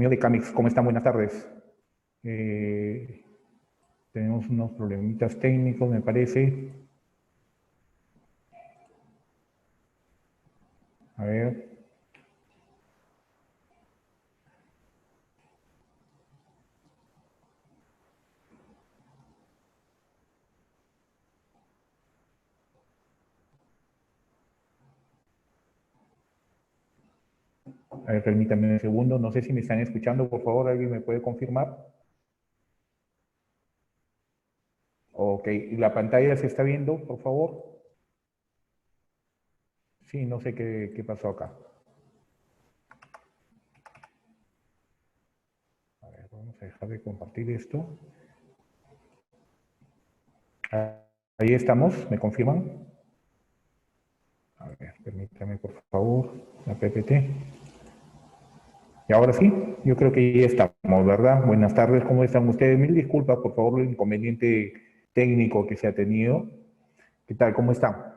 Amigo de Camix, ¿cómo están? Buenas tardes. Tenemos unos problemitas técnicos, me parece. A ver. A ver, permítanme un segundo. No sé si me están escuchando, por favor, ¿alguien me puede confirmar? Ok, ¿y la pantalla se está viendo, por favor? Sí, no sé qué pasó acá. A ver, vamos a dejar de compartir esto. Ahí estamos, ¿me confirman? A ver, permítame, por favor, la PPT. Y ahora sí, yo creo que ya estamos, ¿verdad? Buenas tardes, ¿cómo están ustedes? Mil disculpas, por favor, el inconveniente técnico que se ha tenido. ¿Qué tal? ¿Cómo están?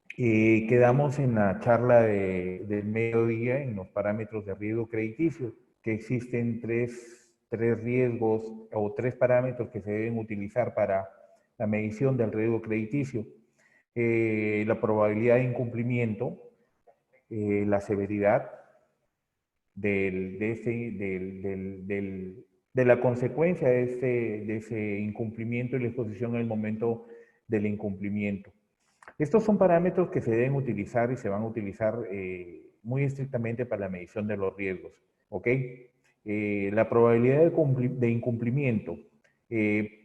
Quedamos en la charla del mediodía en los parámetros de riesgo crediticio, que existen tres riesgos o tres parámetros que se deben utilizar para la medición del riesgo crediticio. La probabilidad de incumplimiento, la severidad de la consecuencia de ese incumplimiento y la exposición en el momento del incumplimiento. Estos son parámetros que se deben utilizar y se van a utilizar muy estrictamente para la medición de los riesgos. ¿Ok? La probabilidad de incumplimiento.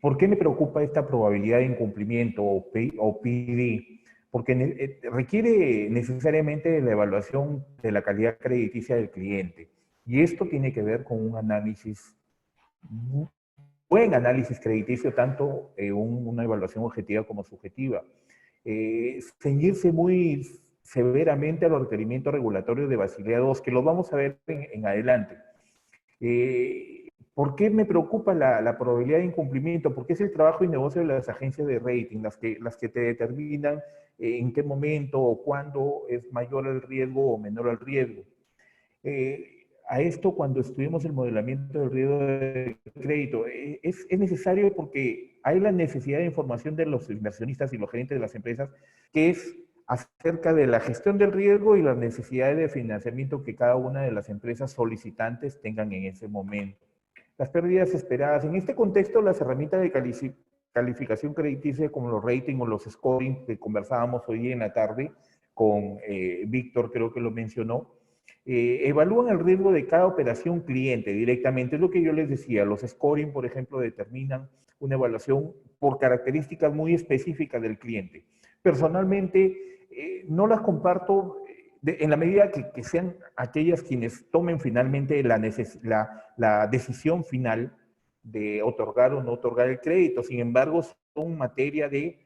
¿Por qué me preocupa esta probabilidad de incumplimiento o PD? Porque requiere necesariamente la evaluación de la calidad crediticia del cliente. Y esto tiene que ver con un análisis, un buen análisis crediticio, tanto una evaluación objetiva como subjetiva. Ceñirse muy severamente a los requerimientos regulatorios de Basilea II, que los vamos a ver en adelante. ¿Por qué me preocupa la probabilidad de incumplimiento? Porque es el trabajo y negocio de las agencias de rating, las que te determinan en qué momento o cuándo es mayor el riesgo o menor el riesgo. A esto, cuando estudiamos el modelamiento del riesgo de crédito, es necesario porque hay la necesidad de información de los inversionistas y los gerentes de las empresas, que es acerca de la gestión del riesgo y las necesidades de financiamiento que cada una de las empresas solicitantes tengan en ese momento. Las pérdidas esperadas. En este contexto, las herramientas de calificación crediticia como los rating o los scoring que conversábamos hoy en la tarde con Víctor, creo que lo mencionó, evalúan el riesgo de cada operación cliente directamente. Es lo que yo les decía, los scoring, por ejemplo, determinan una evaluación por características muy específicas del cliente. Personalmente, no las comparto en la medida que sean aquellas quienes tomen finalmente la decisión final de otorgar o no otorgar el crédito. Sin embargo, son materia de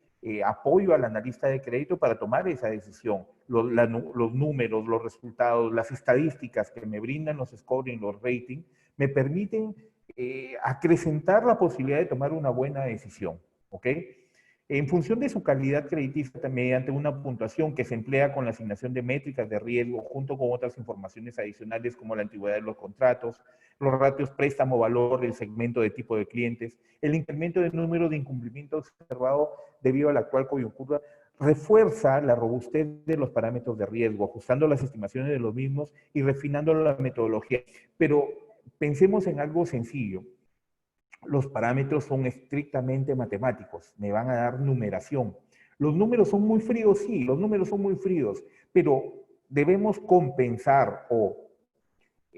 apoyo al analista de crédito para tomar esa decisión. Los números, los resultados, las estadísticas que me brindan los scoring, los ratings, me permiten acrecentar la posibilidad de tomar una buena decisión. ¿Ok? En función de su calidad crediticia, mediante una puntuación que se emplea con la asignación de métricas de riesgo, junto con otras informaciones adicionales como la antigüedad de los contratos, los ratios préstamo-valor, el segmento de tipo de clientes, el incremento del número de incumplimientos observado debido a la actual coyuntura, refuerza la robustez de los parámetros de riesgo, ajustando las estimaciones de los mismos y refinando la metodología. Pero pensemos en algo sencillo. Los parámetros son estrictamente matemáticos, me van a dar numeración. Los números son muy fríos, sí, los números son muy fríos, pero debemos compensar o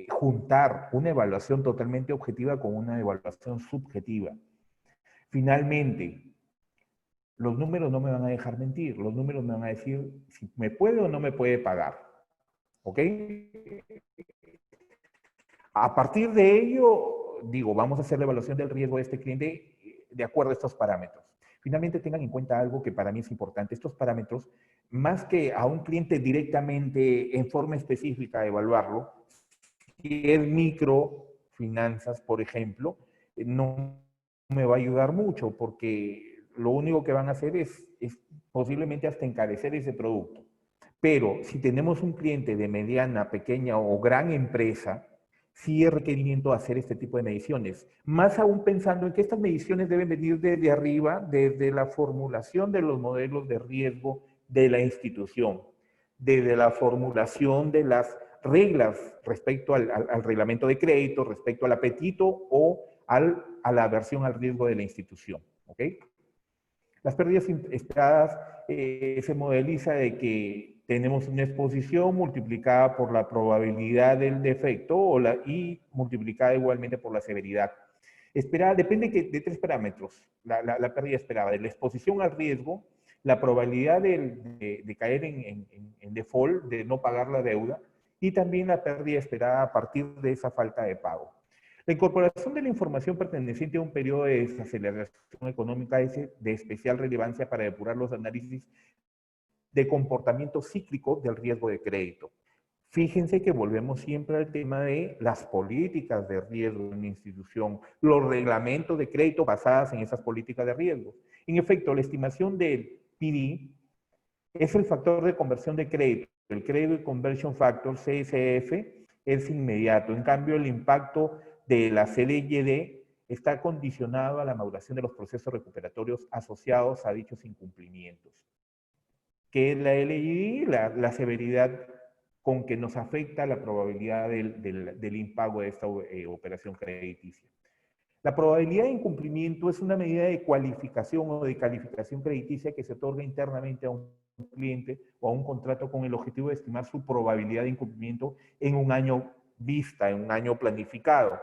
juntar una evaluación totalmente objetiva con una evaluación subjetiva. Finalmente, los números no me van a dejar mentir, los números me van a decir si me puede o no me puede pagar. ¿Ok? A partir de ello, digo, vamos a hacer la evaluación del riesgo de este cliente de acuerdo a estos parámetros. Finalmente, tengan en cuenta algo que para mí es importante. Estos parámetros, más que a un cliente directamente en forma específica evaluarlo, si es microfinanzas, por ejemplo, no me va a ayudar mucho porque lo único que van a hacer es posiblemente hasta encarecer ese producto. Pero si tenemos un cliente de mediana, pequeña o gran empresa, sí es requerimiento hacer este tipo de mediciones. Más aún pensando en que estas mediciones deben venir desde arriba, desde la formulación de los modelos de riesgo de la institución, desde la formulación de las reglas respecto al reglamento de crédito, respecto al apetito o a la aversión al riesgo de la institución. ¿Ok? Las pérdidas esperadas se modeliza de que tenemos una exposición multiplicada por la probabilidad del defecto y multiplicada igualmente por la severidad. Esperada depende de tres parámetros, la pérdida esperada, de la exposición al riesgo, la probabilidad de caer en default, de no pagar la deuda, y también la pérdida esperada a partir de esa falta de pago. La incorporación de la información perteneciente a un periodo de desaceleración económica es de especial relevancia para depurar los análisis de comportamiento cíclico del riesgo de crédito. Fíjense que volvemos siempre al tema de las políticas de riesgo en la institución, los reglamentos de crédito basadas en esas políticas de riesgo. En efecto, la estimación del PD es el factor de conversión de crédito. El Credit Conversion Factor, CSF, es inmediato. En cambio, el impacto de la CDYD está condicionado a la maduración de los procesos recuperatorios asociados a dichos incumplimientos. ¿Qué es la LGD? La severidad con que nos afecta la probabilidad del impago de esta operación crediticia. La probabilidad de incumplimiento es una medida de cualificación o de calificación crediticia que se otorga internamente a un cliente o a un contrato con el objetivo de estimar su probabilidad de incumplimiento en un año vista, en un año planificado.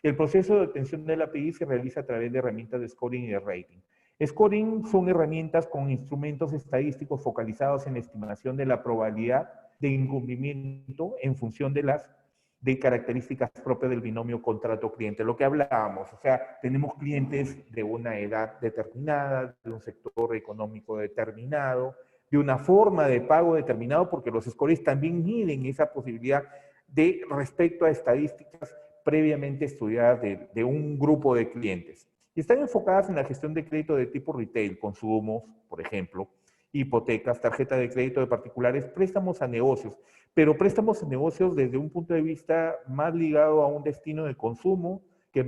El proceso de obtención del API se realiza a través de herramientas de scoring y de rating. Scoring son herramientas con instrumentos estadísticos focalizados en la estimación de la probabilidad de incumplimiento en función de características propias del binomio contrato-cliente, lo que hablábamos, o sea, tenemos clientes de una edad determinada, de un sector económico determinado, de una forma de pago determinado, porque los scores también miden esa posibilidad de respecto a estadísticas previamente estudiadas de un grupo de clientes. Y están enfocadas en la gestión de crédito de tipo retail, consumos, por ejemplo, hipotecas, tarjeta de crédito de particulares, préstamos a negocios, pero préstamos a negocios desde un punto de vista más ligado a un destino de consumo que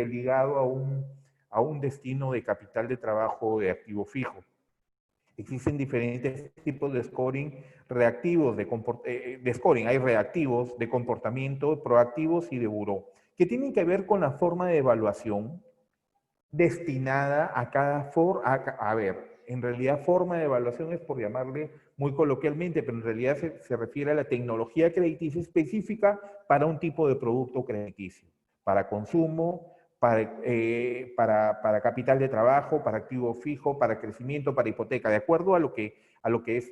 ligado a un destino de capital de trabajo de activo fijo. Existen diferentes tipos de scoring reactivos, de scoring. Hay reactivos, de comportamiento, proactivos y de buró, que tienen que ver con la forma de evaluación destinada a cada a ver, en realidad forma de evaluación es por llamarle muy coloquialmente, pero en realidad se refiere a la tecnología crediticia específica para un tipo de producto crediticio, para consumo, para capital de trabajo, para activo fijo, para crecimiento, para hipoteca, de acuerdo a lo que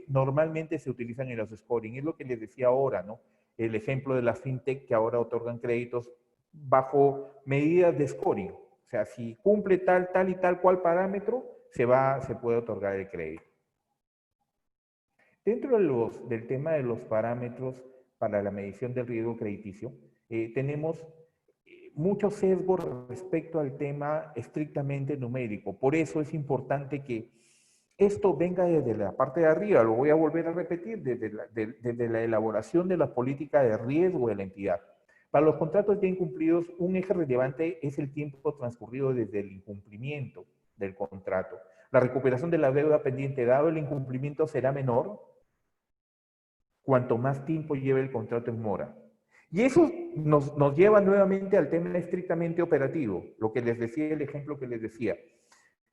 normalmente se utilizan en los scoring. Es lo que les decía ahora, ¿no? El ejemplo de las fintech que ahora otorgan créditos bajo medidas de scoring. O sea, si cumple tal y tal cual parámetro, se puede otorgar el crédito. Dentro del tema de los parámetros para la medición del riesgo crediticio, tenemos mucho sesgo respecto al tema estrictamente numérico. Por eso es importante que esto venga desde la parte de arriba, lo voy a volver a repetir, desde la elaboración de la política de riesgo de la entidad. Para los contratos ya incumplidos, un eje relevante es el tiempo transcurrido desde el incumplimiento del contrato. La recuperación de la deuda pendiente dado el incumplimiento será menor cuanto más tiempo lleve el contrato en mora. Y eso nos lleva nuevamente al tema estrictamente operativo, lo que les decía, el ejemplo que les decía.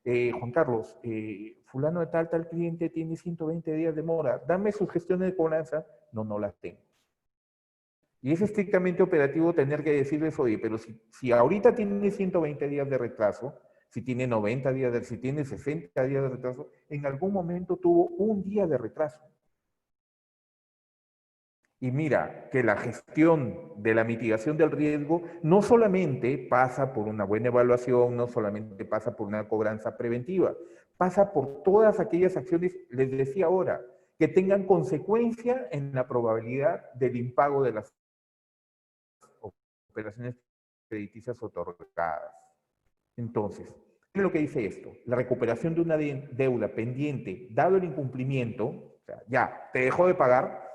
Juan Carlos, fulano de tal cliente tiene 120 días de mora, dame sus gestiones de cobranza. No las tengo. Y es estrictamente operativo tener que decirles, oye, pero si ahorita tiene 120 días de retraso, si tiene 90 días, si tiene 60 días de retraso, en algún momento tuvo un día de retraso. Y mira, que la gestión de la mitigación del riesgo no solamente pasa por una buena evaluación, no solamente pasa por una cobranza preventiva, pasa por todas aquellas acciones, les decía ahora, que tengan consecuencia en la probabilidad del impago de las operaciones crediticias otorgadas. Entonces, ¿qué es lo que dice esto? La recuperación de una deuda pendiente, dado el incumplimiento, o sea, ya, te dejó de pagar,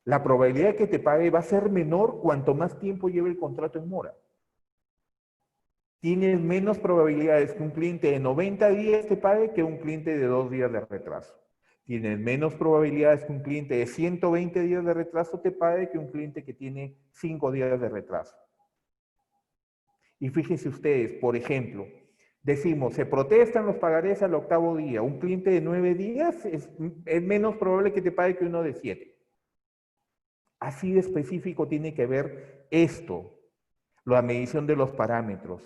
La probabilidad de que te pague va a ser menor cuanto más tiempo lleve el contrato en mora. Tienes menos probabilidades que un cliente de 90 días te pague que un cliente de 2 días de retraso. Tienes menos probabilidades que un cliente de 120 días de retraso te pague que un cliente que tiene 5 días de retraso. Y fíjense ustedes, por ejemplo, decimos, se protestan los pagarés al octavo día. Un cliente de 9 días es menos probable que te pague que uno de 7. Así de específico tiene que ver esto, la medición de los parámetros,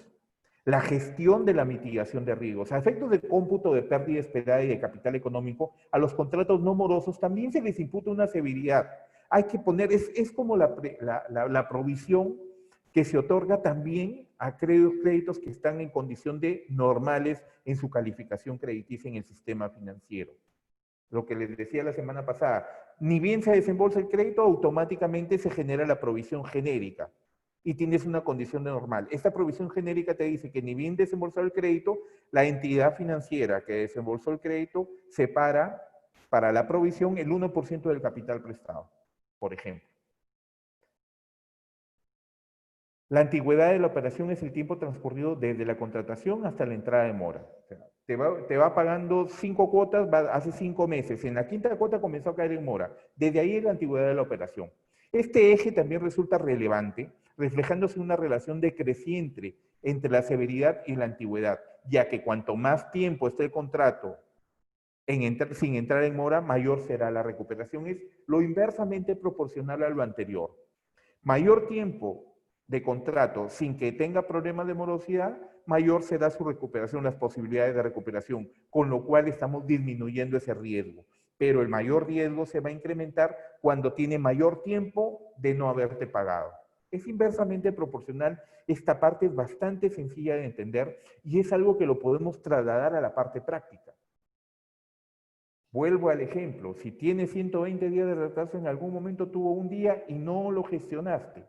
la gestión de la mitigación de riesgos. A efectos de cómputo de pérdida esperada y de capital económico, a los contratos no morosos también se les imputa una severidad. Hay que poner, es como la provisión que se otorga también a créditos que están en condición de normales en su calificación crediticia en el sistema financiero. Lo que les decía la semana pasada, ni bien se desembolsa el crédito, automáticamente se genera la provisión genérica y tienes una condición de normal. Esta provisión genérica te dice que ni bien desembolsado el crédito, la entidad financiera que desembolsó el crédito separa para la provisión el 1% del capital prestado, por ejemplo. La antigüedad de la operación es el tiempo transcurrido desde la contratación hasta la entrada de mora. O sea, te va pagando 5 cuotas hace 5 meses. En la quinta cuota comenzó a caer en mora. Desde ahí es la antigüedad de la operación. Este eje también resulta relevante, reflejándose una relación decreciente entre la severidad y la antigüedad, ya que cuanto más tiempo esté el contrato sin entrar en mora, mayor será la recuperación. Es lo inversamente proporcional a lo anterior. Mayor tiempo de contrato sin que tenga problemas de morosidad, mayor será su recuperación, las posibilidades de recuperación, con lo cual estamos disminuyendo ese riesgo. Pero el mayor riesgo se va a incrementar cuando tiene mayor tiempo de no haberte pagado. Es inversamente proporcional. Esta parte es bastante sencilla de entender y es algo que lo podemos trasladar a la parte práctica. Vuelvo al ejemplo, si tienes 120 días de retraso, en algún momento tuvo un día y no lo gestionaste.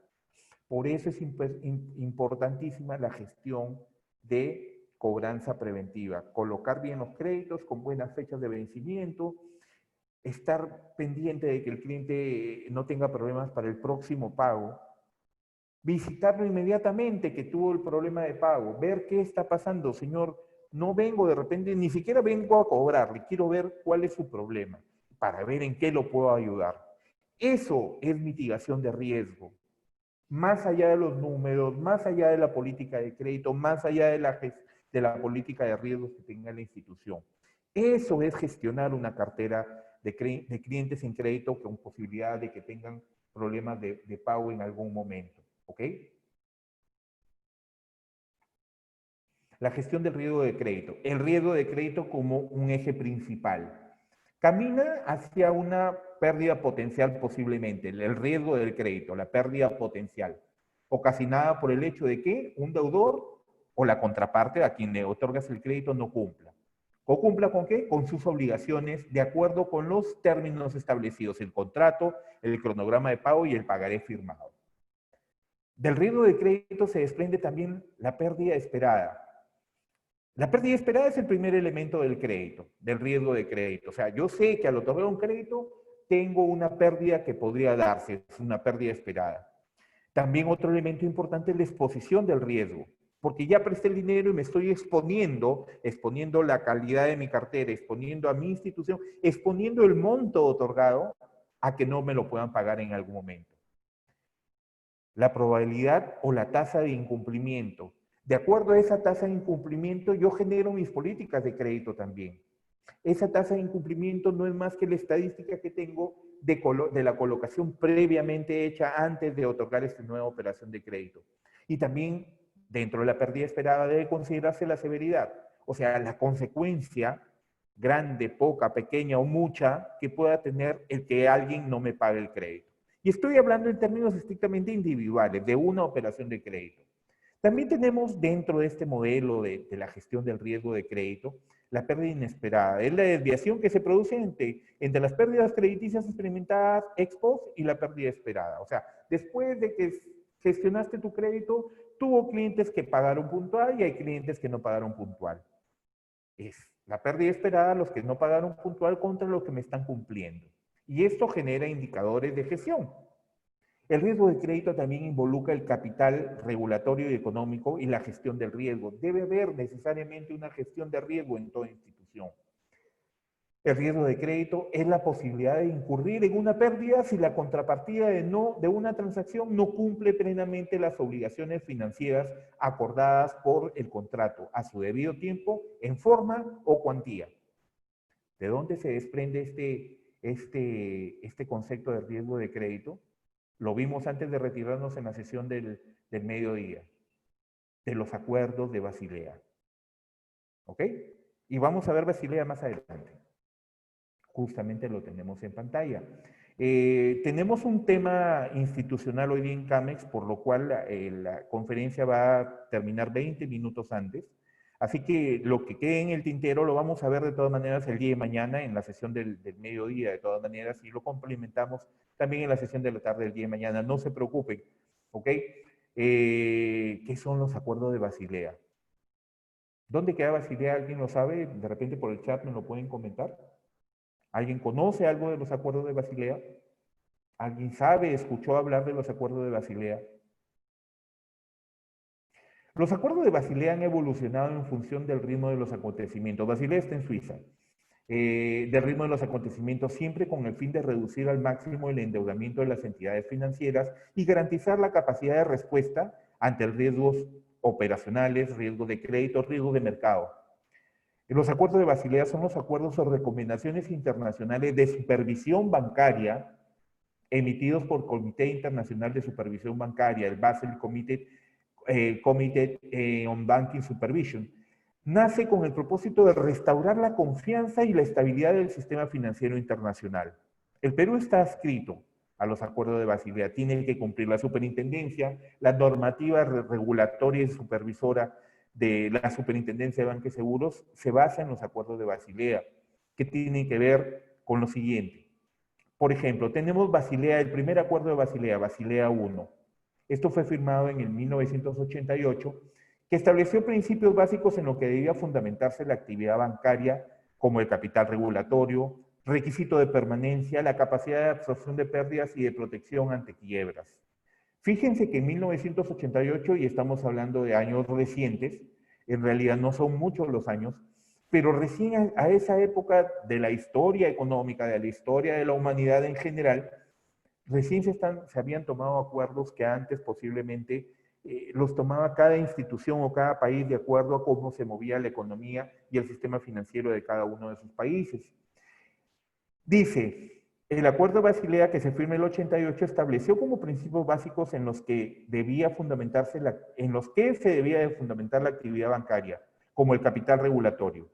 Por eso es importantísima la gestión de cobranza preventiva. Colocar bien los créditos con buenas fechas de vencimiento, estar pendiente de que el cliente no tenga problemas para el próximo pago, visitarlo inmediatamente que tuvo el problema de pago, ver qué está pasando, señor, no vengo de repente, ni siquiera vengo a cobrarle, quiero ver cuál es su problema, para ver en qué lo puedo ayudar. Eso es mitigación de riesgo. Más allá de los números, más allá de la política de crédito, más allá de la política de riesgos que tenga la institución. Eso es gestionar una cartera de clientes en crédito con posibilidad de que tengan problemas de pago en algún momento. ¿Ok? La gestión del riesgo de crédito. El riesgo de crédito como un eje principal. Camina hacia una pérdida potencial posiblemente, el riesgo del crédito, la pérdida potencial, ocasionada por el hecho de que un deudor o la contraparte a quien le otorgas el crédito no cumpla. ¿O cumpla con qué? Con sus obligaciones de acuerdo con los términos establecidos, el contrato, el cronograma de pago y el pagaré firmado. Del riesgo de crédito se desprende también la pérdida esperada. La pérdida esperada es el primer elemento del crédito, del riesgo de crédito. O sea, yo sé que al otorgar un crédito tengo una pérdida que podría darse, es una pérdida esperada. También otro elemento importante es la exposición del riesgo, porque ya presté el dinero y me estoy exponiendo la calidad de mi cartera, exponiendo a mi institución, exponiendo el monto otorgado a que no me lo puedan pagar en algún momento. La probabilidad o la tasa de incumplimiento. De acuerdo a esa tasa de incumplimiento, yo genero mis políticas de crédito también. Esa tasa de incumplimiento no es más que la estadística que tengo de la colocación previamente hecha antes de otorgar esta nueva operación de crédito. Y también, dentro de la pérdida esperada, debe considerarse la severidad, o sea, la consecuencia grande, poca, pequeña o mucha que pueda tener el que alguien no me pague el crédito. Y estoy hablando en términos estrictamente individuales, de una operación de crédito. También tenemos dentro de este modelo de la gestión del riesgo de crédito, la pérdida inesperada. Es la desviación que se produce entre las pérdidas crediticias experimentadas ex post y la pérdida esperada. O sea, después de que gestionaste tu crédito, tuvo clientes que pagaron puntual y hay clientes que no pagaron puntual. Es la pérdida esperada, los que no pagaron puntual contra los que me están cumpliendo. y esto genera indicadores de gestión. El riesgo de crédito también involucra el capital regulatorio y económico y la gestión del riesgo. Debe haber necesariamente una gestión de riesgo en toda institución. El riesgo de crédito es la posibilidad de incurrir en una pérdida si la contrapartida de una transacción no cumple plenamente las obligaciones financieras acordadas por el contrato a su debido tiempo, en forma o cuantía. ¿De dónde se desprende este concepto de riesgo de crédito? Lo vimos antes de retirarnos en la sesión del mediodía, de los acuerdos de Basilea. ¿Ok? Y vamos a ver Basilea más adelante. Justamente lo tenemos en pantalla. Tenemos un tema institucional hoy día en CAMEX, por lo cual la conferencia va a terminar 20 minutos antes. Así que lo que quede en el tintero lo vamos a ver de todas maneras el día de mañana en la sesión del mediodía, de todas maneras, y lo complementamos también en la sesión de la tarde del día de mañana. No se preocupen, ¿ok? ¿Qué son los acuerdos de Basilea? ¿Dónde queda Basilea? ¿Alguien lo sabe? De repente por el chat me lo pueden comentar. ¿Alguien conoce algo de los acuerdos de Basilea? ¿Alguien sabe, escuchó hablar de los acuerdos de Basilea? Los acuerdos de Basilea han evolucionado en función del ritmo de los acontecimientos. Basilea está en Suiza. Del ritmo de los acontecimientos, siempre con el fin de reducir al máximo el endeudamiento de las entidades financieras y garantizar la capacidad de respuesta ante riesgos operacionales, riesgos de crédito, riesgos de mercado. Los acuerdos de Basilea son los acuerdos o recomendaciones internacionales de supervisión bancaria emitidos por Comité Internacional de Supervisión Bancaria, el Basel Committee on Banking Supervision. Nace con el propósito de restaurar la confianza y la estabilidad del sistema financiero internacional. El Perú está adscrito a los acuerdos de Basilea, tiene que cumplir la superintendencia, la normativa regulatoria y supervisora de la Superintendencia de Banca y Seguros se basa en los acuerdos de Basilea, que tienen que ver con lo siguiente. Por ejemplo, tenemos Basilea, el primer acuerdo de Basilea, Basilea I. Esto fue firmado en el 1988, que estableció principios básicos en lo que debía fundamentarse la actividad bancaria, como el capital regulatorio, requisito de permanencia, la capacidad de absorción de pérdidas y de protección ante quiebras. Fíjense que en 1988, y estamos hablando de años recientes, en realidad no son muchos los años, pero recién a esa época de la historia económica, de la historia de la humanidad en general, recién se habían tomado acuerdos que antes posiblemente los tomaba cada institución o cada país de acuerdo a cómo se movía la economía y el sistema financiero de cada uno de sus países. Dice, el Acuerdo de Basilea que se firma en el 88 estableció como principios básicos en los que se debía de fundamentar la actividad bancaria, como el capital regulatorio,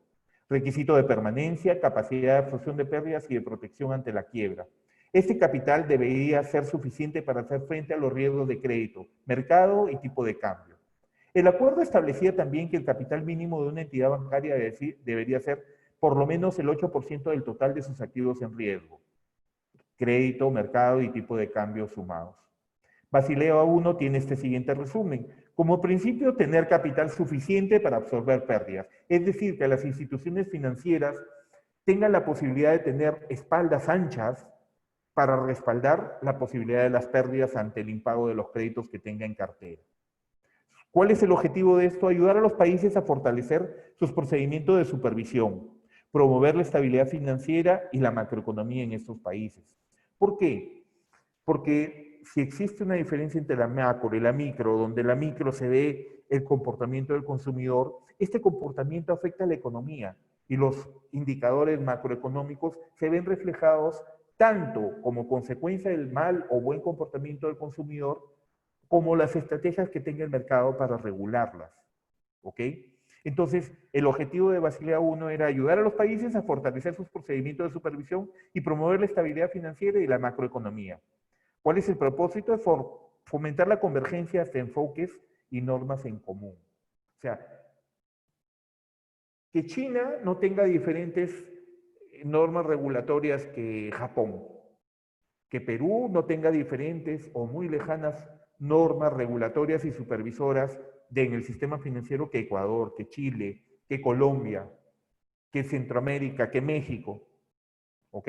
requisito de permanencia, capacidad de absorción de pérdidas y de protección ante la quiebra. Este capital debería ser suficiente para hacer frente a los riesgos de crédito, mercado y tipo de cambio. El acuerdo establecía también que el capital mínimo de una entidad bancaria debería ser por lo menos el 8% del total de sus activos en riesgo, crédito, mercado y tipo de cambio sumados. Basilea I tiene este siguiente resumen. Como principio, tener capital suficiente para absorber pérdidas. Es decir, que las instituciones financieras tengan la posibilidad de tener espaldas anchas para respaldar la posibilidad de las pérdidas ante el impago de los créditos que tenga en cartera. ¿Cuál es el objetivo de esto? Ayudar a los países a fortalecer sus procedimientos de supervisión, promover la estabilidad financiera y la macroeconomía en estos países. ¿Por qué? Porque si existe una diferencia entre la macro y la micro, donde la micro se ve el comportamiento del consumidor, este comportamiento afecta a la economía y los indicadores macroeconómicos se ven reflejados tanto como consecuencia del mal o buen comportamiento del consumidor, como las estrategias que tenga el mercado para regularlas. ¿Ok? Entonces, el objetivo de Basilea I era ayudar a los países a fortalecer sus procedimientos de supervisión y promover la estabilidad financiera y la macroeconomía. ¿Cuál es el propósito? Es fomentar la convergencia de enfoques y normas en común. O sea, que China no tenga diferentes normas regulatorias que Japón, que Perú no tenga diferentes o muy lejanas normas regulatorias y supervisoras en el sistema financiero que Ecuador, que Chile, que Colombia, que Centroamérica, que México, ¿ok?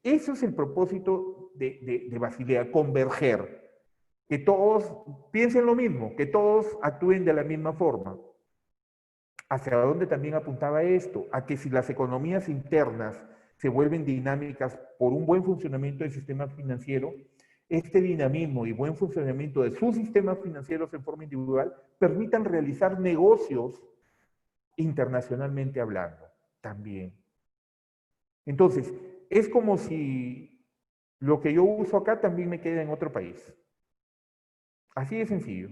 Eso es el propósito de Basilea, converger. Que todos piensen lo mismo, que todos actúen de la misma forma. ¿Hacia dónde también apuntaba esto? A que si las economías internas se vuelven dinámicas por un buen funcionamiento del sistema financiero, este dinamismo y buen funcionamiento de sus sistemas financieros en forma individual permitan realizar negocios internacionalmente hablando también. Entonces, es como si lo que yo uso acá también me queda en otro país. Así de sencillo.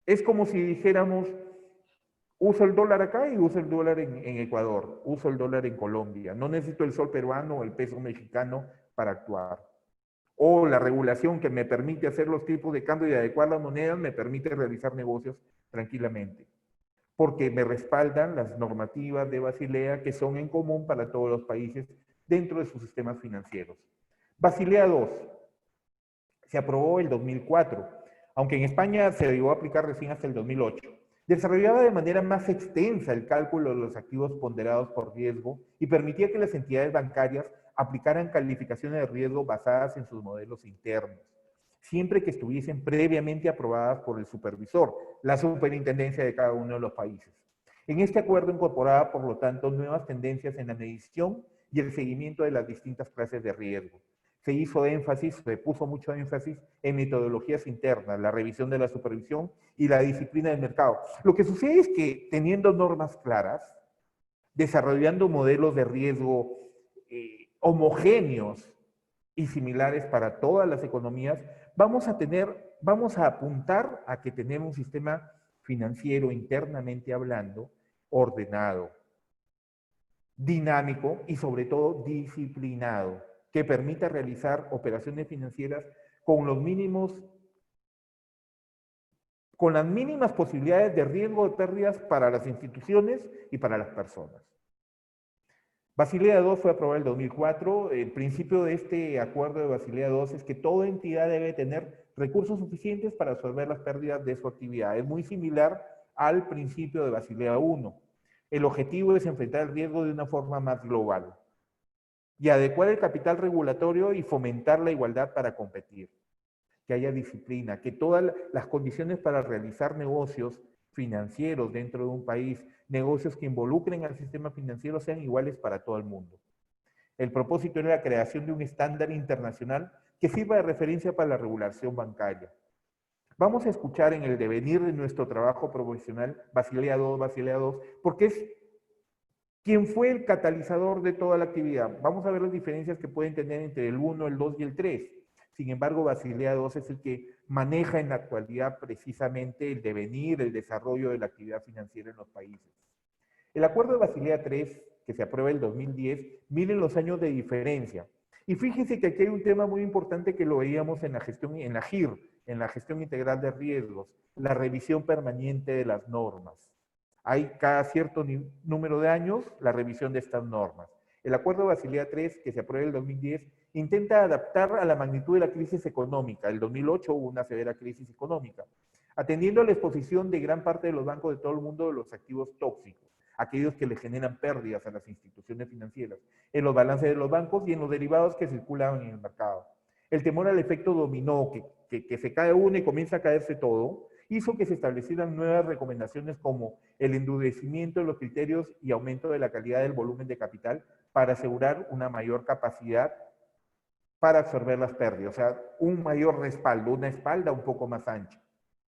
Es como si dijéramos, uso el dólar acá y uso el dólar en Ecuador, uso el dólar en Colombia. No necesito el sol peruano o el peso mexicano para actuar. O la regulación que me permite hacer los tipos de cambio y adecuar las monedas me permite realizar negocios tranquilamente. Porque me respaldan las normativas de Basilea que son en común para todos los países dentro de sus sistemas financieros. Basilea II se aprobó el 2004, aunque en España se llegó a aplicar recién hasta el 2008. Desarrollaba de manera más extensa el cálculo de los activos ponderados por riesgo y permitía que las entidades bancarias aplicaran calificaciones de riesgo basadas en sus modelos internos, siempre que estuviesen previamente aprobadas por el supervisor, la superintendencia de cada uno de los países. En este acuerdo incorporaba, por lo tanto, nuevas tendencias en la medición y el seguimiento de las distintas clases de riesgo. Se puso mucho énfasis en metodologías internas, la revisión de la supervisión y la disciplina del mercado. Lo que sucede es que teniendo normas claras, desarrollando modelos de riesgo homogéneos y similares para todas las economías, vamos a apuntar a que tenemos un sistema financiero internamente hablando, ordenado, dinámico y sobre todo disciplinado, que permita realizar operaciones financieras con las mínimas posibilidades de riesgo de pérdidas para las instituciones y para las personas. Basilea II fue aprobada en el 2004. El principio de este acuerdo de Basilea II es que toda entidad debe tener recursos suficientes para absorber las pérdidas de su actividad. Es muy similar al principio de Basilea I. El objetivo es enfrentar el riesgo de una forma más global y adecuar el capital regulatorio y fomentar la igualdad para competir, que haya disciplina, que todas las condiciones para realizar negocios financieros dentro de un país, negocios que involucren al sistema financiero sean iguales para todo el mundo. El propósito era la creación de un estándar internacional que sirva de referencia para la regulación bancaria. Vamos a escuchar en el devenir de nuestro trabajo profesional Basilea II, porque es quien fue el catalizador de toda la actividad. Vamos a ver las diferencias que pueden tener entre el 1, el 2 y el 3. Sin embargo, Basilea II es el que maneja en la actualidad precisamente el devenir, el desarrollo de la actividad financiera en los países. El acuerdo de Basilea III, que se aprueba en el 2010, miren los años de diferencia. Y fíjense que aquí hay un tema muy importante que lo veíamos en la gestión, en la GIR, en la gestión integral de riesgos, la revisión permanente de las normas. Hay cada cierto número de años la revisión de estas normas. El acuerdo de Basilea III, que se aprueba en el 2010, intenta adaptar a la magnitud de la crisis económica. En el 2008 hubo una severa crisis económica, atendiendo a la exposición de gran parte de los bancos de todo el mundo de los activos tóxicos, aquellos que le generan pérdidas a las instituciones financieras, en los balances de los bancos y en los derivados que circulan en el mercado. El temor al efecto dominó, que se cae uno y comienza a caerse todo, hizo que se establecieran nuevas recomendaciones como el endurecimiento de los criterios y aumento de la calidad del volumen de capital para asegurar una mayor capacidad para absorber las pérdidas, o sea, un mayor respaldo, una espalda un poco más ancha.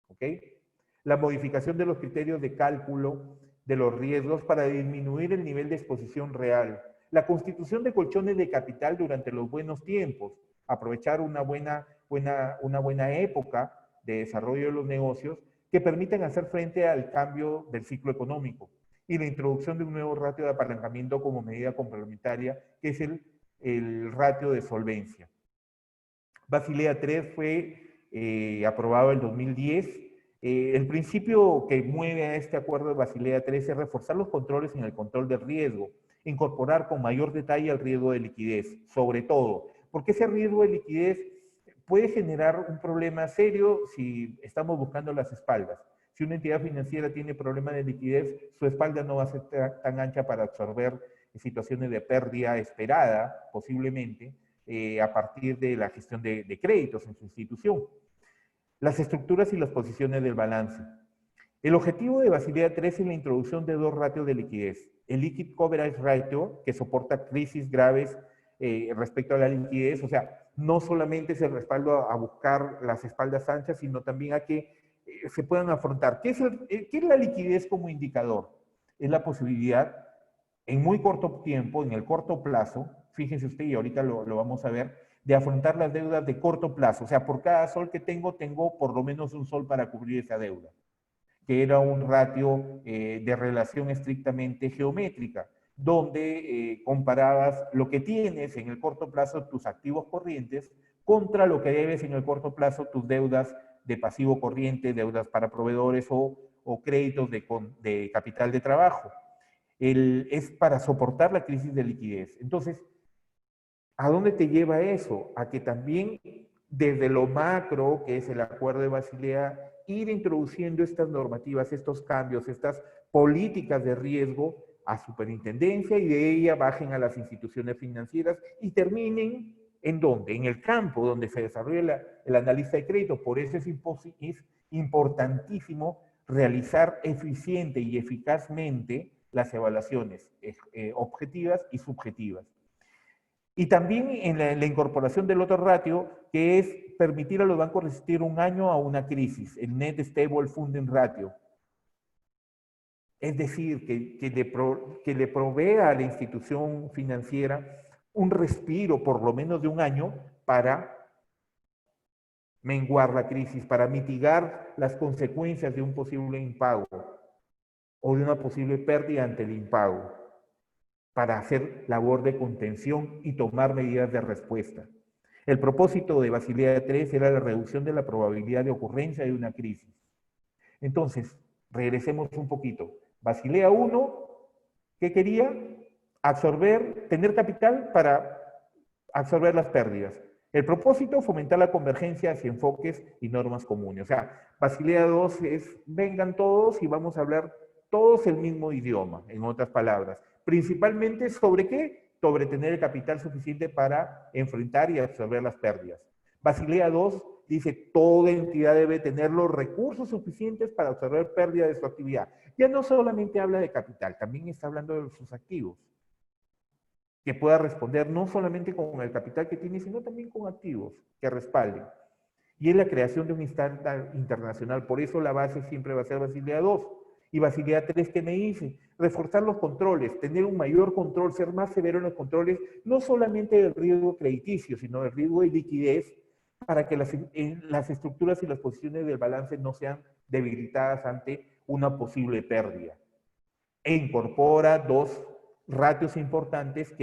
¿Ok? La modificación de los criterios de cálculo de los riesgos para disminuir el nivel de exposición real. La constitución de colchones de capital durante los buenos tiempos. Aprovechar una buena época de desarrollo de los negocios que permitan hacer frente al cambio del ciclo económico. Y la introducción de un nuevo ratio de apalancamiento como medida complementaria, que es el ratio de solvencia. Basilea III fue aprobado en 2010. El principio que mueve a este acuerdo de Basilea III es reforzar los controles en el control del riesgo, incorporar con mayor detalle el riesgo de liquidez, sobre todo, porque ese riesgo de liquidez puede generar un problema serio si estamos buscando las espaldas. Si una entidad financiera tiene problemas de liquidez, su espalda no va a ser tan ancha para absorber situaciones de pérdida esperada, posiblemente, a partir de la gestión de créditos en su institución. Las estructuras y las posiciones del balance. El objetivo de Basilea III es la introducción de dos ratios de liquidez. El Liquid Coverage Ratio, que soporta crisis graves respecto a la liquidez, o sea, no solamente es el respaldo a buscar las espaldas anchas, sino también a que se puedan afrontar. ¿Qué es la liquidez como indicador? Es la posibilidad en muy corto tiempo, en el corto plazo, fíjense usted, y ahorita lo vamos a ver, de afrontar las deudas de corto plazo. O sea, por cada sol que tengo por lo menos un sol para cubrir esa deuda, que era un ratio de relación estrictamente geométrica, donde comparabas lo que tienes en el corto plazo, tus activos corrientes, contra lo que debes en el corto plazo, tus deudas de pasivo corriente, deudas para proveedores o créditos de capital de trabajo. Es para soportar la crisis de liquidez. Entonces, ¿a dónde te lleva eso? A que también desde lo macro, que es el Acuerdo de Basilea, ir introduciendo estas normativas, estos cambios, estas políticas de riesgo a superintendencia y de ella bajen a las instituciones financieras y terminen ¿en dónde? En el campo donde se desarrolla el analista de crédito. Por eso es importantísimo realizar eficiente y eficazmente las evaluaciones objetivas y subjetivas. Y también en la incorporación del otro ratio, que es permitir a los bancos resistir un año a una crisis, el Net Stable Funding Ratio. Es decir, que le provea a la institución financiera un respiro por lo menos de un año para menguar la crisis, para mitigar las consecuencias de un posible impago o de una posible pérdida ante el impago, para hacer labor de contención y tomar medidas de respuesta. El propósito de Basilea III era la reducción de la probabilidad de ocurrencia de una crisis. Entonces, regresemos un poquito. Basilea I, ¿qué quería? Tener capital para absorber las pérdidas. El propósito, fomentar la convergencia hacia enfoques y normas comunes. O sea, Basilea II es, vengan todos y vamos a hablar todos el mismo idioma, en otras palabras. Principalmente, ¿sobre qué? Sobre tener el capital suficiente para enfrentar y absorber las pérdidas. Basilea II dice, toda entidad debe tener los recursos suficientes para absorber pérdidas de su actividad. Ya no solamente habla de capital, también está hablando de sus activos, que pueda responder no solamente con el capital que tiene, sino también con activos que respalden. Y es la creación de un estándar internacional. Por eso la base siempre va a ser Basilea II. Y Basilea III, ¿qué me dice? Reforzar los controles, tener un mayor control, ser más severo en los controles, no solamente del riesgo crediticio, sino del riesgo de liquidez, para que las estructuras y las posiciones del balance no sean debilitadas ante una posible pérdida. E incorpora dos ratios importantes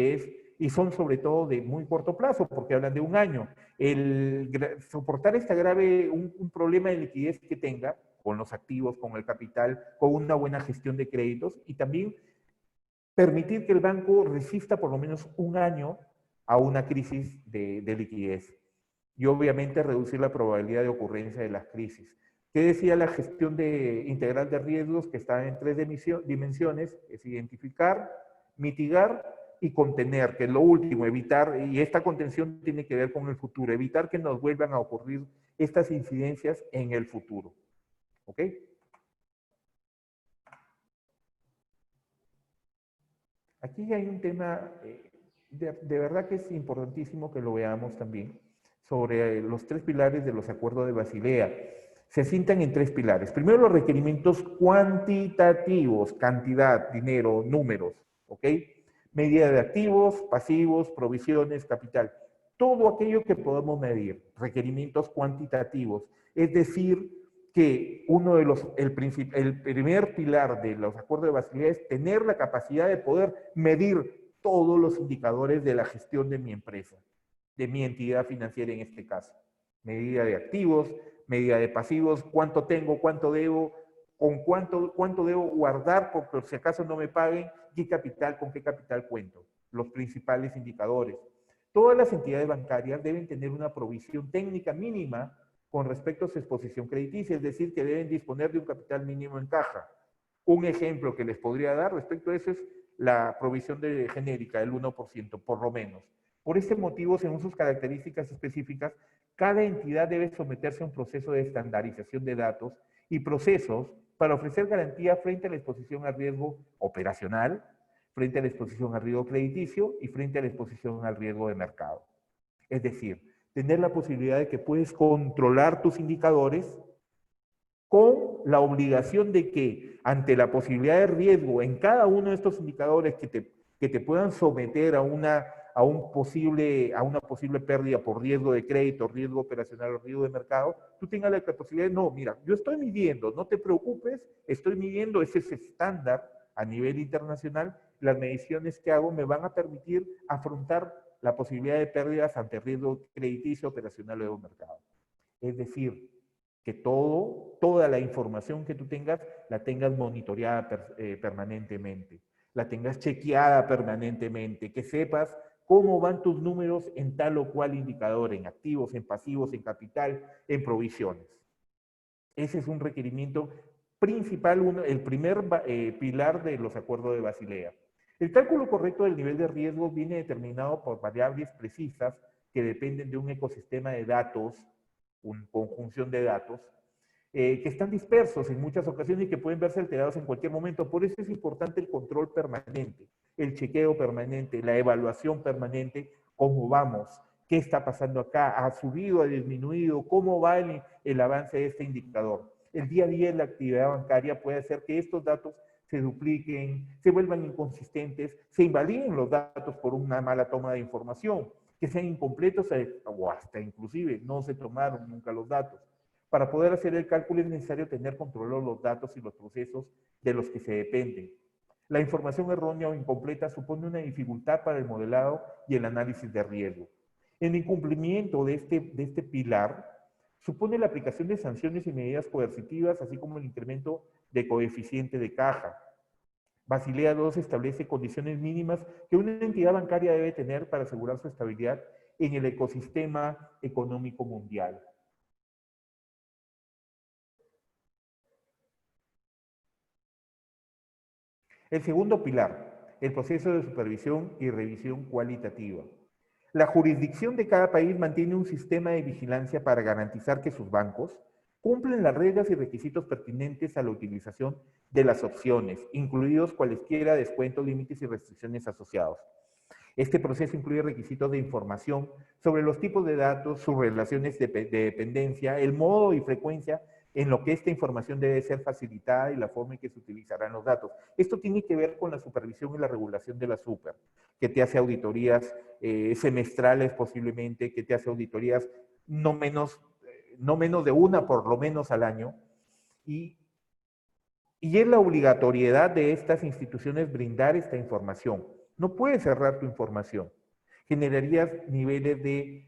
y son sobre todo de muy corto plazo, porque hablan de un año. Soportar un problema de liquidez que tenga con los activos, con el capital, con una buena gestión de créditos y también permitir que el banco resista por lo menos un año a una crisis de liquidez. Y obviamente reducir la probabilidad de ocurrencia de las crisis. ¿Qué decía la gestión integral de riesgos? Que está en tres dimensiones, es identificar, mitigar y contener, que es lo último, evitar, y esta contención tiene que ver con el futuro, evitar que nos vuelvan a ocurrir estas incidencias en el futuro. ¿Ok? Aquí hay un tema, de verdad que es importantísimo que lo veamos también, sobre los tres pilares de los acuerdos de Basilea. Se asientan en tres pilares. Primero, los requerimientos cuantitativos, cantidad, dinero, números, ¿ok? Medida de activos, pasivos, provisiones, capital. Todo aquello que podamos medir, requerimientos cuantitativos. Es decir, que el primer pilar de los acuerdos de Basilea es tener la capacidad de poder medir todos los indicadores de la gestión de mi empresa, de mi entidad financiera en este caso. Medida de activos, medida de pasivos, cuánto tengo, cuánto debo, cuánto debo guardar por si acaso no me paguen, con qué capital cuento, los principales indicadores. Todas las entidades bancarias deben tener una provisión técnica mínima con respecto a su exposición crediticia, es decir, que deben disponer de un capital mínimo en caja. Un ejemplo que les podría dar respecto a eso es la provisión de genérica, el 1%, por lo menos. Por este motivo, según sus características específicas, cada entidad debe someterse a un proceso de estandarización de datos y procesos para ofrecer garantía frente a la exposición al riesgo operacional, frente a la exposición al riesgo crediticio y frente a la exposición al riesgo de mercado. Es decir, tener la posibilidad de que puedes controlar tus indicadores con la obligación de que ante la posibilidad de riesgo en cada uno de estos indicadores que te puedan someter a una posible pérdida por riesgo de crédito, riesgo operacional o riesgo de mercado, tú tengas la posibilidad de, no, mira, yo estoy midiendo, no te preocupes, estoy midiendo, ese es estándar a nivel internacional, las mediciones que hago me van a permitir afrontar la posibilidad de pérdidas ante riesgo crediticio, operacional o de mercado. Es decir, que toda la información que tú tengas, la tengas monitoreada permanentemente, la tengas chequeada permanentemente, que sepas cómo van tus números en tal o cual indicador, en activos, en pasivos, en capital, en provisiones. Ese es un requerimiento principal, el primer pilar de los acuerdos de Basilea. El cálculo correcto del nivel de riesgo viene determinado por variables precisas que dependen de un ecosistema de datos, una conjunción de datos, que están dispersos en muchas ocasiones y que pueden verse alterados en cualquier momento. Por eso es importante el control permanente, el chequeo permanente, la evaluación permanente, cómo vamos, qué está pasando acá, ha subido, ha disminuido, cómo va el avance de este indicador. El día a día en la actividad bancaria puede hacer que estos datos se dupliquen, se vuelvan inconsistentes, se invaliden los datos por una mala toma de información, que sean incompletos o hasta inclusive no se tomaron nunca los datos. Para poder hacer el cálculo es necesario tener controlados los datos y los procesos de los que se dependen. La información errónea o incompleta supone una dificultad para el modelado y el análisis de riesgo. En incumplimiento de este pilar, supone la aplicación de sanciones y medidas coercitivas, así como el incremento de coeficiente de caja. Basilea II establece condiciones mínimas que una entidad bancaria debe tener para asegurar su estabilidad en el ecosistema económico mundial. El segundo pilar, el proceso de supervisión y revisión cualitativa. La jurisdicción de cada país mantiene un sistema de vigilancia para garantizar que sus bancos cumplen las reglas y requisitos pertinentes a la utilización de las opciones, incluidos cualesquiera descuentos, límites y restricciones asociados. Este proceso incluye requisitos de información sobre los tipos de datos, sus relaciones de dependencia, el modo y frecuencia en lo que esta información debe ser facilitada y la forma en que se utilizarán los datos. Esto tiene que ver con la supervisión y la regulación de la super, que te hace auditorías semestrales posiblemente, que te hace auditorías no menos de una por lo menos al año, y es la obligatoriedad de estas instituciones brindar esta información. No puedes cerrar tu información. Generarías niveles de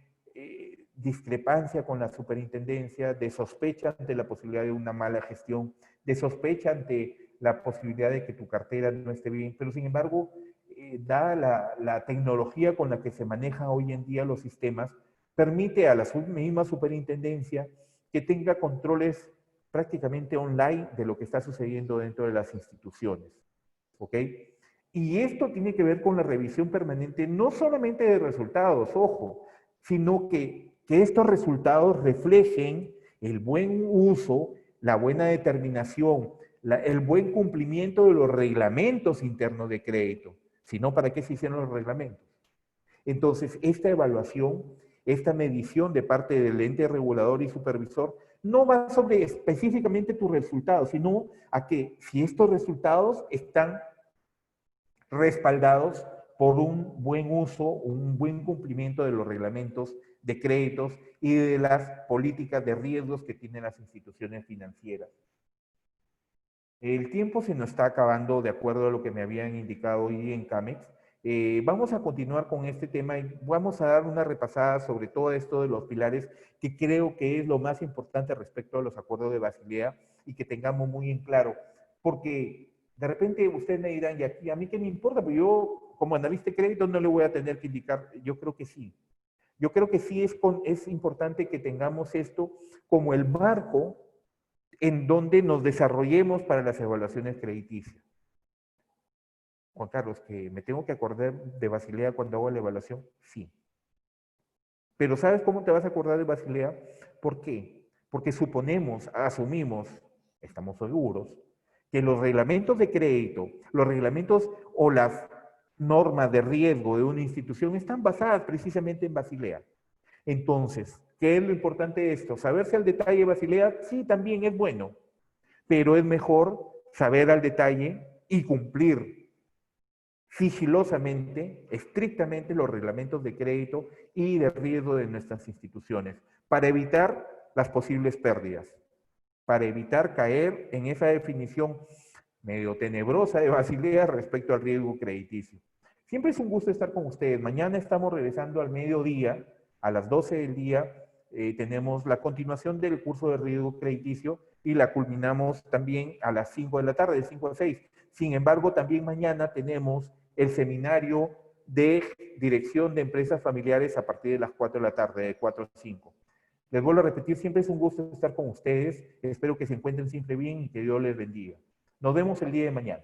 discrepancia con la superintendencia, de sospecha ante la posibilidad de una mala gestión, de sospecha ante la posibilidad de que tu cartera no esté bien, pero sin embargo, dada la tecnología con la que se manejan hoy en día los sistemas, permite a la misma superintendencia que tenga controles prácticamente online de lo que está sucediendo dentro de las instituciones. ¿Ok? Y esto tiene que ver con la revisión permanente, no solamente de resultados, ojo, sino que estos resultados reflejen el buen uso, la buena determinación, el buen cumplimiento de los reglamentos internos de crédito. Si no, ¿para qué se hicieron los reglamentos? Entonces, esta evaluación, esta medición de parte del ente regulador y supervisor no va sobre específicamente tus resultados, sino a que si estos resultados están respaldados por un buen uso, un buen cumplimiento de los reglamentos de créditos y de las políticas de riesgos que tienen las instituciones financieras. El tiempo se nos está acabando de acuerdo a lo que me habían indicado hoy en CAMEX. Vamos a continuar con este tema y vamos a dar una repasada sobre todo esto de los pilares que creo que es lo más importante respecto a los acuerdos de Basilea y que tengamos muy en claro, porque de repente ustedes me dirán, y aquí, ¿a mí qué me importa? Pues yo como analista de crédito no le voy a tener que indicar, yo creo que sí. Yo creo que sí es importante que tengamos esto como el marco en donde nos desarrollemos para las evaluaciones crediticias. Juan Carlos, que me tengo que acordar de Basilea cuando hago la evaluación, sí. Pero ¿sabes cómo te vas a acordar de Basilea? ¿Por qué? Porque suponemos, asumimos, estamos seguros, que los reglamentos de crédito, los reglamentos o las normas de riesgo de una institución están basadas precisamente en Basilea. Entonces, ¿qué es lo importante de esto? ¿Saberse al detalle Basilea? Sí, también es bueno, pero es mejor saber al detalle y cumplir sigilosamente, estrictamente los reglamentos de crédito y de riesgo de nuestras instituciones para evitar las posibles pérdidas, para evitar caer en esa definición medio tenebrosa de Basilea respecto al riesgo crediticio. Siempre es un gusto estar con ustedes. Mañana estamos regresando al mediodía, a las 12 del día, tenemos la continuación del curso de riesgo crediticio y la culminamos también a las 5 de la tarde, de 5 a 6. Sin embargo, también mañana tenemos el seminario de dirección de empresas familiares a partir de las 4 de la tarde, de 4 a 5. Les vuelvo a repetir, siempre es un gusto estar con ustedes. Espero que se encuentren siempre bien y que Dios les bendiga. Nos vemos el día de mañana.